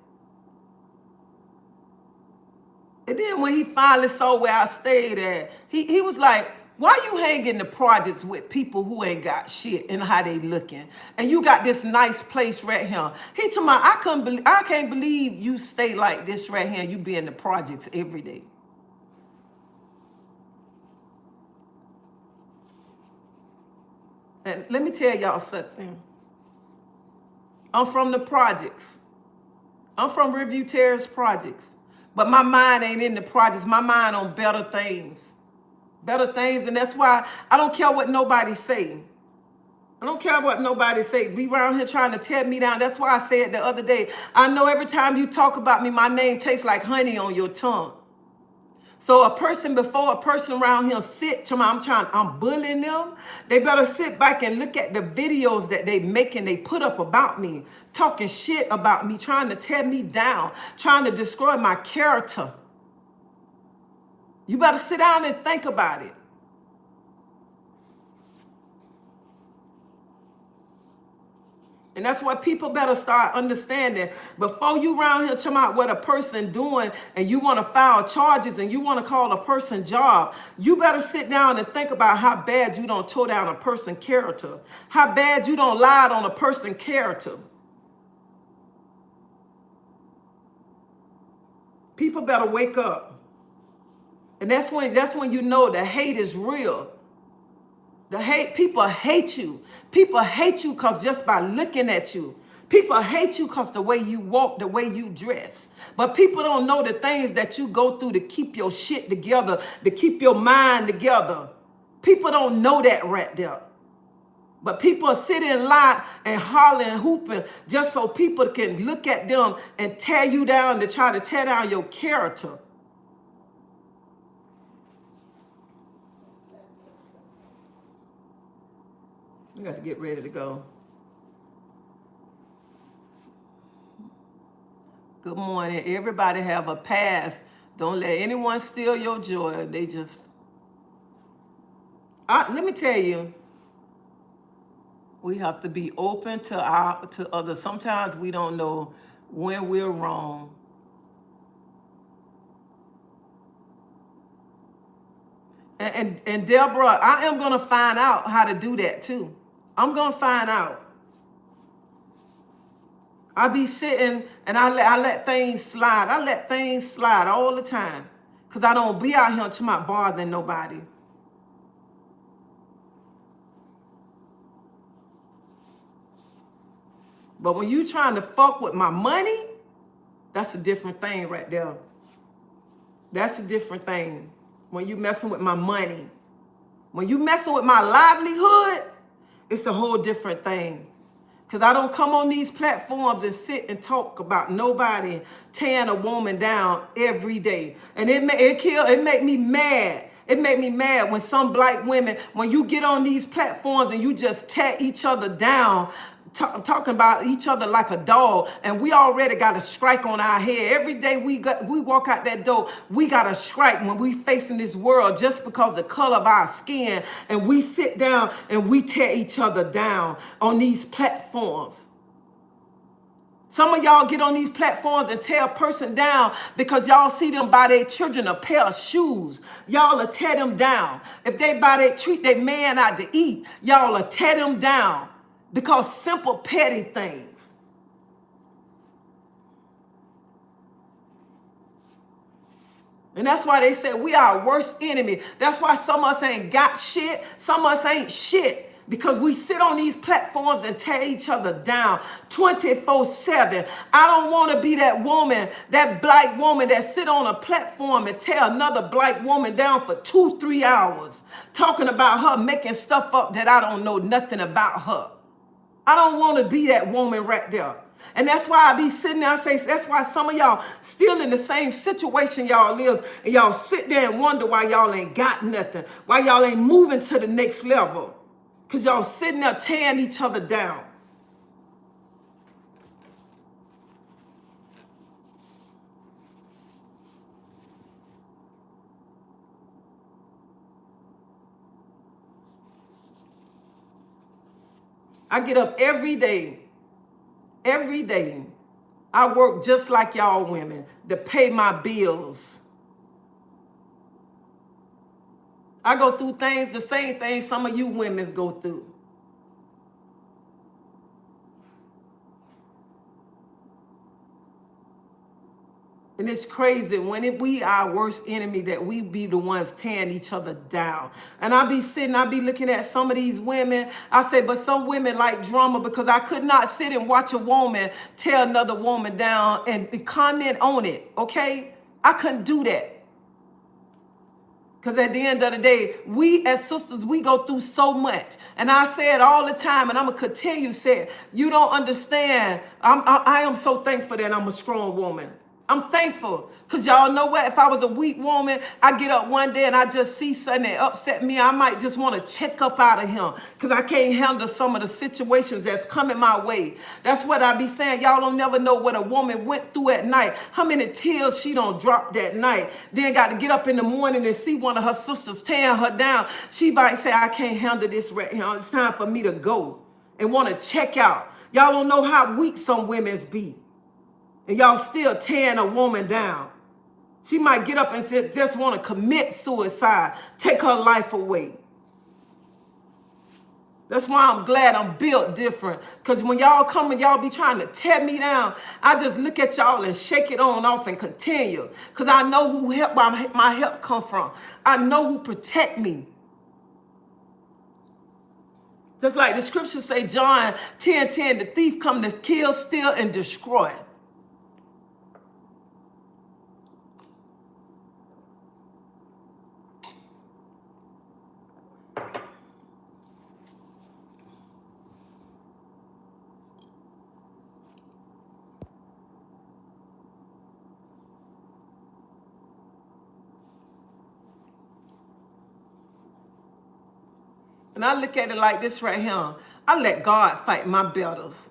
And then when he finally saw where I stayed at, he was like, "Why you hanging in the projects with people who ain't got shit and how they looking? And you got this nice place right here." He told me, I can't believe you stay like this right here. You be in the projects every day." And let me tell y'all something. I'm from the projects. I'm from Review Terrace projects. But my mind ain't in the projects. My mind on better things. Better things. And that's why I don't care what nobody say. I don't care what nobody say. Be around here trying to tear me down. That's why I said the other day, I know every time you talk about me, my name tastes like honey on your tongue. So a person before a person around here I'm bullying them. They better sit back and look at the videos that they make and they put up about me, talking shit about me, trying to tear me down, trying to destroy my character. You better sit down and think about it. And that's what people better start understanding. Before you around here talking about what a person doing and you want to file charges and you want to call a person job, you better sit down and think about how bad you don't tore down a person's character. How bad you don't lie on a person's character. People better wake up. And that's when you know the hate is real. The hate, people hate you. People hate you because just by looking at you. People hate you because the way you walk, the way you dress. But people don't know the things that you go through to keep your shit together, to keep your mind together. People don't know that right there. But people are sitting in line and hollering and hooping just so people can look at them and tear you down, to try to tear down your character. We got to get ready to go. Good morning. Everybody have a pass. Don't let anyone steal your joy. They just... let me tell you, we have to be open to others. Sometimes we don't know when we're wrong. And Deborah, I am going to find out how to do that too. I'm going to find out. I be sitting and I let things slide. I let things slide all the time because I don't be out here to my bothering nobody. But when you trying to fuck with my money, that's a different thing right there. That's a different thing. When you messing with my money. When you messing with my livelihood, it's a whole different thing. Because I don't come on these platforms and sit and talk about nobody tearing a woman down every day. And it make me mad. It make me mad when some black women, when you get on these platforms and you just tear each other down, talking about each other like a dog, and we already got a strike on our head. Every day we walk out that door, we got a strike when we facing this world just because the color of our skin, and we sit down and we tear each other down on these platforms. Some of y'all get on these platforms and tear a person down because y'all see them buy their children a pair of shoes. Y'all will tear them down. If they treat their man out to eat, y'all will tear them down. Because simple, petty things. And that's why they say we are our worst enemy. That's why some of us ain't got shit. Some of us ain't shit. because we sit on these platforms and tear each other down 24/7. I don't want to be that woman, that black woman that sit on a platform and tear another black woman down for 2-3 hours, talking about her, making stuff up that I don't know nothing about her. I don't want to be that woman right there. And that's why I be sitting there and say, that's why some of y'all still in the same situation y'all lives, and y'all sit there and wonder why y'all ain't got nothing, why y'all ain't moving to the next level. Because y'all sitting there tearing each other down. I get up every day. Every day. I work just like y'all women to pay my bills. I go through things, the same things some of you women go through. And it's crazy when we our worst enemy that we be the ones tearing each other down. And I be looking at some of these women. I say, but some women like drama, because I could not sit and watch a woman tear another woman down and comment on it, okay? I couldn't do that. Because at the end of the day, we as sisters, we go through so much. And I say it all the time, and I'm going to continue to say it. You don't understand. I am so thankful that I'm a strong woman. I'm thankful. Because y'all know what? If I was a weak woman, I get up one day and I just see something that upset me, I might just want to check up out of him. Because I can't handle some of the situations that's coming my way. That's what I be saying. Y'all don't never know what a woman went through at night. How many tears she don't drop that night. Then got to get up in the morning and see one of her sisters tearing her down. She might say, I can't handle this right here. It's time for me to go and want to check out. Y'all don't know how weak some women's be. And y'all still tearing a woman down. She might get up and just want to commit suicide, take her life away. That's why I'm glad I'm built different. Because when y'all come and y'all be trying to tear me down, I just look at y'all and shake it on off and continue. Because I know who my help come from. I know who protect me. Just like the scriptures say, John 10:10, the thief come to kill, steal, and destroy. And I look at it like this right here. I let God fight my battles.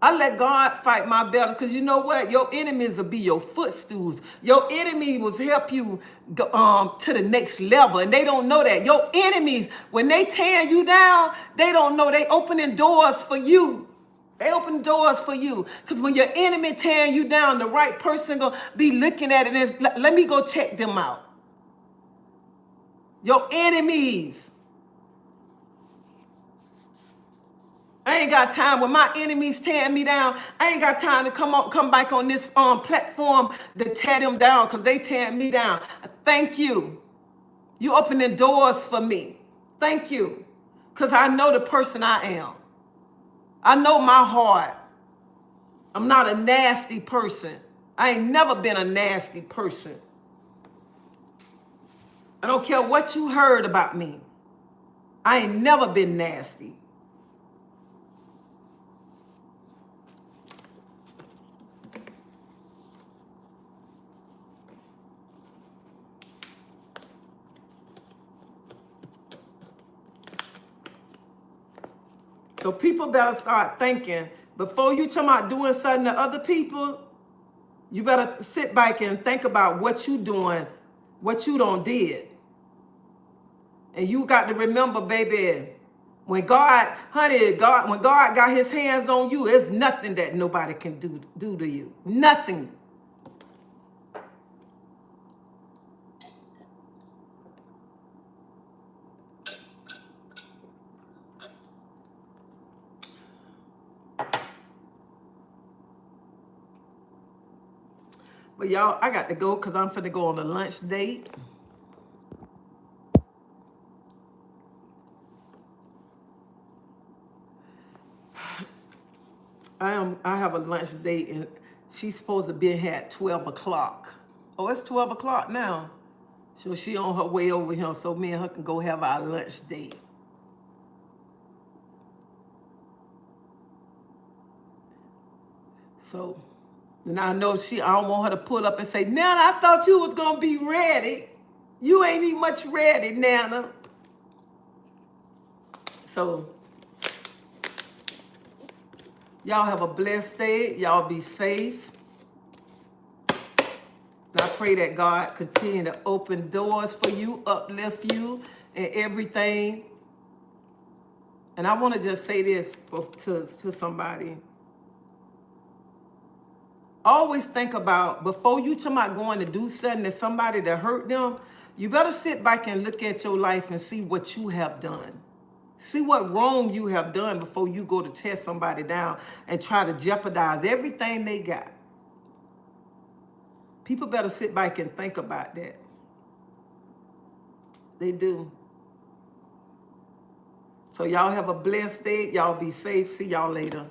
I let God fight my battles, because you know what? Your enemies will be your footstools. Your enemy will help you go, to the next level, and they don't know that. Your enemies, when they tear you down, they don't know they opening doors for you. They open doors for you. Because when your enemy tearing you down, the right person going to be looking at it and let me go check them out. Your enemies. I ain't got time when my enemies tearing me down. I ain't got time to come back on this platform to tear them down, because they tearing me down. Thank you. You opening doors for me. Thank you. Because I know the person I am. I know my heart. I'm not a nasty person. I ain't never been a nasty person. I don't care what you heard about me. I ain't never been nasty. So people better start thinking, before you talk about doing something to other people, you better sit back and think about what you doing, what you done did. And you got to remember, baby, when God got his hands on you, there's nothing that nobody can do to you. Nothing. But y'all, I got to go because I'm finna go on a lunch date. I have a lunch date, and she's supposed to be here at 12 o'clock. Oh, it's 12 o'clock now. So she on her way over here, so me and her can go have our lunch date. So, and I know I don't want her to pull up and say, Nana, I thought you was going to be ready. You ain't even much ready, Nana. So, y'all have a blessed day. Y'all be safe. And I pray that God continue to open doors for you, uplift you, and everything. And I want to just say this to somebody. Always think about, before you talking about going to do something to somebody that hurt them, you better sit back and look at your life and see what you have done. See what wrong you have done before you go to tear somebody down and try to jeopardize everything they got. People better sit back and think about that. They do. So y'all have a blessed day. Y'all be safe. See y'all later.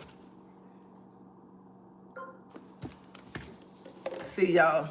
See y'all.